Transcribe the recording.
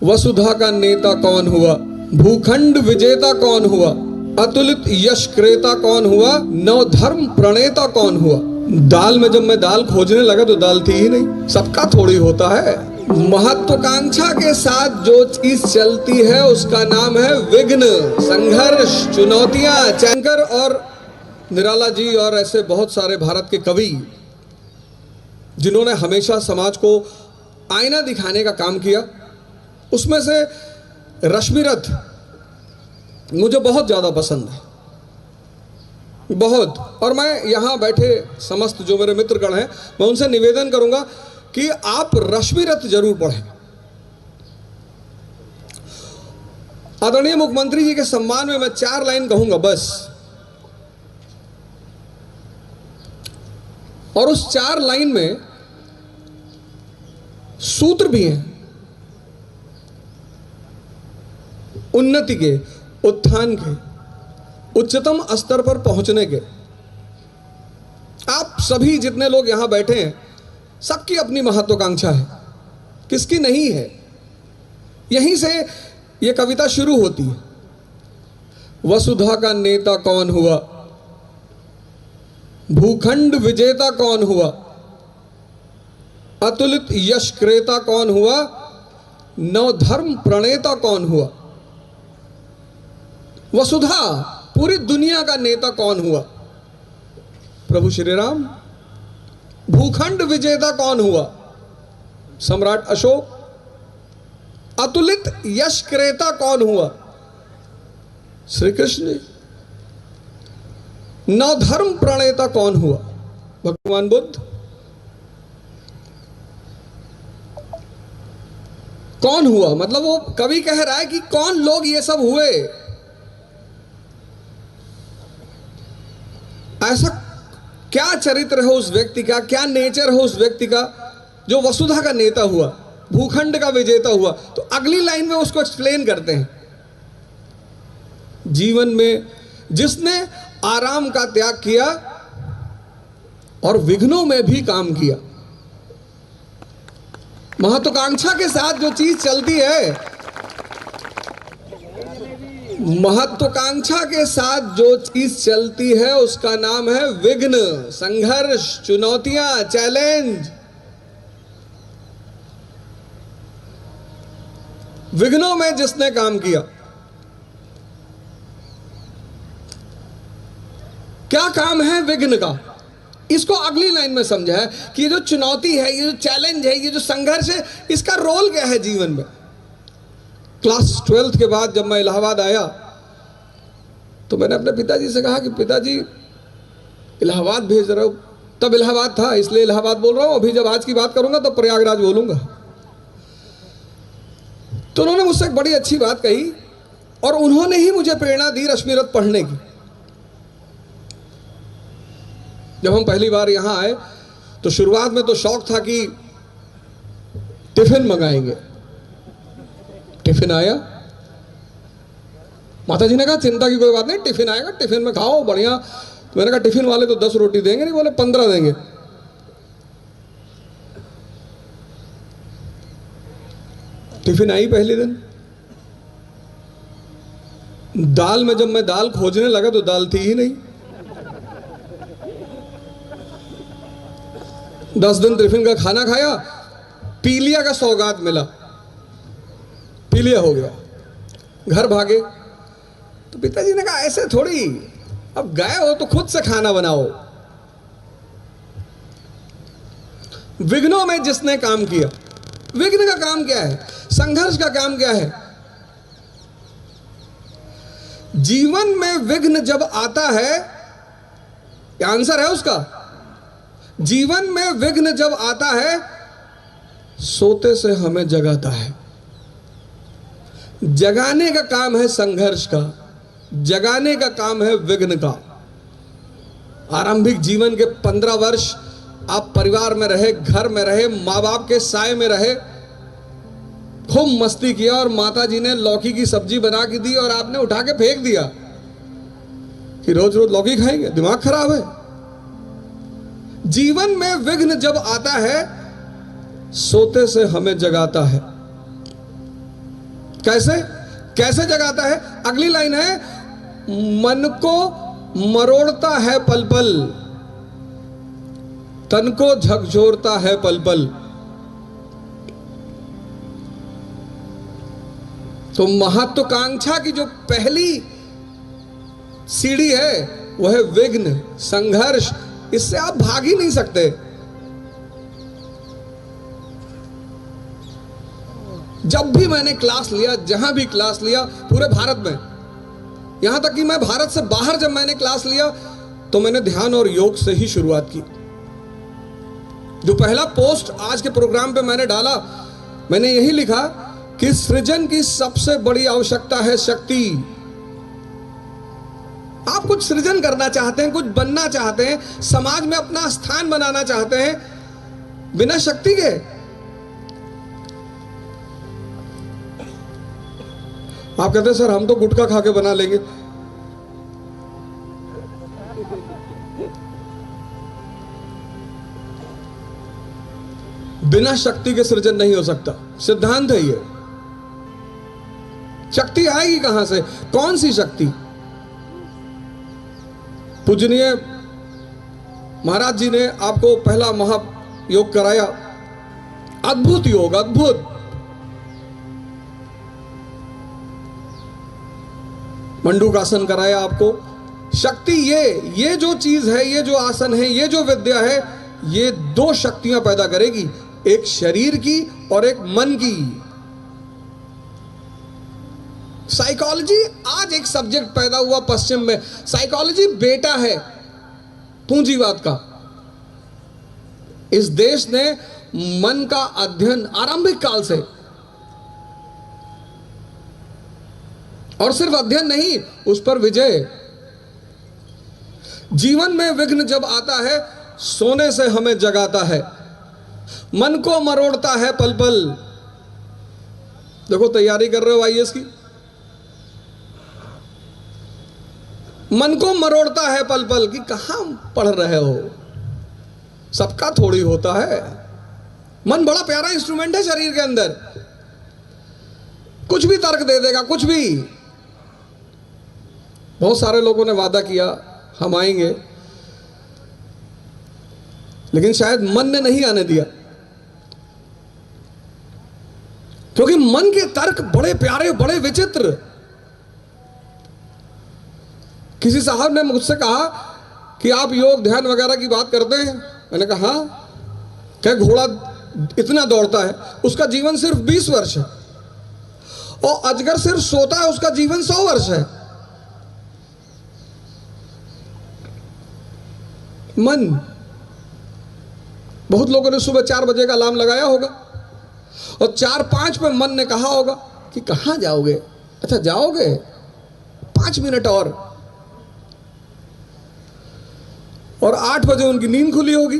वसुधा का नेता कौन हुआ, भूखंड विजेता कौन हुआ, अतुलित यश क्रेता कौन हुआ, नवधर्म प्रणेता कौन हुआ। दाल में जब मैं दाल खोजने लगा तो दाल थी ही नहीं। सबका थोड़ी होता है। महत्वाकांक्षा के साथ जो चीज चलती है उसका नाम है विघ्न, संघर्ष, चुनौतियां। शंकर और निराला जी और ऐसे बहुत सारे भारत के कवि जिन्होंने हमेशा समाज को आईना दिखाने का काम किया, उसमें से रश्मिरथ मुझे बहुत ज़्यादा पसंद है, बहुत। और मैं यहाँ बैठे समस्त जो मेरे मित्रगण हैं, मैं उनसे निवेदन करूंगा कि आप रश्मिरथ जरूर पढ़ें। आदरणीय मुख्यमंत्री जी के सम्मान में मैं 4 लाइन कहूंगा बस, और उस 4 लाइन में सूत्र भी हैं उन्नति के, उत्थान के, उच्चतम स्तर पर पहुंचने के। आप सभी जितने लोग यहां बैठे हैं, सबकी अपनी महत्वाकांक्षा है, किसकी नहीं है। यहीं से यह कविता शुरू होती है। वसुधा का नेता कौन हुआ, भूखंड विजेता कौन हुआ, अतुलित यश क्रेता कौन हुआ, नवधर्म प्रणेता कौन हुआ। वसुधा, पूरी दुनिया का नेता कौन हुआ, प्रभु श्री राम। भूखंड विजेता कौन हुआ, सम्राट अशोक। अतुलित यश क्रेता कौन हुआ, श्री कृष्ण। नवधर्म प्रणेता कौन हुआ, भगवान बुद्ध। कौन हुआ मतलब वो कवि कह रहा है कि कौन लोग ये सब हुए। ऐसा क्या चरित्र है उस व्यक्ति का, क्या नेचर है उस व्यक्ति का जो वसुधा का नेता हुआ, भूखंड का विजेता हुआ। तो अगली लाइन में उसको एक्सप्लेन करते हैं। जीवन में जिसने आराम का त्याग किया और विघ्नों में भी काम किया। महत्वाकांक्षा के साथ जो चीज चलती है, महत्वाकांक्षा के साथ जो चीज चलती है उसका नाम है विघ्न, संघर्ष, चुनौतियां, चैलेंज। विघ्नों में जिसने काम किया, क्या काम है विघ्न का, इसको अगली लाइन में समझा है कि ये जो चुनौती है, ये जो चैलेंज है, ये जो संघर्ष है, इसका रोल क्या है जीवन में। क्लास 12th के बाद जब मैं इलाहाबाद आया तो मैंने अपने पिताजी से कहा कि पिताजी इलाहाबाद भेज रहे हो। तब इलाहाबाद था इसलिए इलाहाबाद बोल रहा हूं, अभी जब आज की बात करूंगा तो प्रयागराज बोलूंगा। तो उन्होंने मुझसे एक बड़ी अच्छी बात कही और उन्होंने ही मुझे प्रेरणा दी रश्मिरथ पढ़ने की। जब हम पहली बार यहां आए तो शुरुआत में तो शौक था कि टिफिन मंगाएंगे। टिफिन आया, माता जी ने कहा चिंता की कोई बात नहीं, टिफिन आएगा, टिफिन में खाओ बढ़िया। मैंने कहा टिफिन वाले तो 10 रोटी देंगे नहीं, बोले 15 देंगे। टिफिन आई पहले दिन। दाल में जब मैं दाल खोजने लगा तो दाल थी ही नहीं। 10 दिन टिफिन का खाना खाया, पीलिया का सौगात मिला, पीलिया हो गया, घर भागे। तो पिताजी ने कहा ऐसे थोड़ी, अब गए हो तो खुद से खाना बनाओ। विघ्नों में जिसने काम किया, विघ्न का काम क्या है, संघर्ष का काम क्या है। जीवन में विघ्न जब आता है, क्या आंसर है उसका, जीवन में विघ्न जब आता है सोते से हमें जगाता है। जगाने का काम है संघर्ष का, जगाने का काम है विघ्न का। आरंभिक जीवन के 15 वर्ष आप परिवार में रहे, घर में रहे, माँ बाप के साए में रहे, खूब मस्ती किया और माता जी ने लौकी की सब्जी बना के दी और आपने उठा के फेंक दिया कि रोज रोज लौकी खाएंगे, दिमाग खराब है। जीवन में विघ्न जब आता है सोते से हमें जगाता है। कैसे कैसे जगाता है? अगली लाइन है, मन को मरोड़ता है पल पल, तन को झकझोरता है पल पल। तो महत्वाकांक्षा की जो पहली सीढ़ी है वह है विघ्न, संघर्ष। इससे आप भाग ही नहीं सकते। जब भी मैंने क्लास लिया, जहां भी क्लास लिया पूरे भारत में, यहां तक कि मैं भारत से बाहर जब मैंने क्लास लिया तो मैंने ध्यान और योग से ही शुरुआत की। जो पहला पोस्ट आज के प्रोग्राम पे मैंने डाला, मैंने यही लिखा कि सृजन की सबसे बड़ी आवश्यकता है शक्ति। आप कुछ सृजन करना चाहते हैं, कुछ बनना चाहते हैं, समाज में अपना स्थान बनाना चाहते हैं, बिना शक्ति के आप कहते हैं सर हम तो गुटखा खा के बना लेंगे। बिना शक्ति के सृजन नहीं हो सकता, सिद्धांत है ये। शक्ति आएगी कहां से? कौन सी शक्ति? पूजनीय महाराज जी ने आपको पहला महायोग कराया, अद्भुत योग, अद्भुत। मंडूकासन कराया आपको। शक्ति ये जो चीज है, ये जो आसन है, ये जो विद्या है, ये दो शक्तियां पैदा करेगी, एक शरीर की और एक मन की। साइकोलॉजी आज एक सब्जेक्ट पैदा हुआ पश्चिम में। साइकोलॉजी बेटा है पूंजीवाद का। इस देश ने मन का अध्ययन आरंभिक काल से, और सिर्फ अध्ययन नहीं, उस पर विजय। जीवन में विघ्न जब आता है, सोने से हमें जगाता है, मन को मरोड़ता है पल पल। देखो तैयारी कर रहे हो आईएएस की, मन को मरोड़ता है पल पल कि कहां पढ़ रहे हो, सबका थोड़ी होता है। मन बड़ा प्यारा इंस्ट्रूमेंट है शरीर के अंदर, कुछ भी तर्क दे देगा, कुछ भी। बहुत सारे लोगों ने वादा किया हम आएंगे, लेकिन शायद मन ने नहीं आने दिया, क्योंकि मन के तर्क बड़े प्यारे, बड़े विचित्र। किसी साहब ने मुझसे कहा कि आप योग ध्यान वगैरह की बात करते हैं। मैंने कहा हाँ। क्या घोड़ा इतना दौड़ता है, उसका जीवन सिर्फ 20 वर्ष है, और अजगर सिर्फ सोता है, उसका जीवन 100 वर्ष है। मन, बहुत लोगों ने सुबह 4 बजे का अलार्म लगाया होगा, और 4-5 पे मन ने कहा होगा कि कहां जाओगे? अच्छा जाओगे, 5 मिनट और 8 बजे उनकी नींद खुली होगी।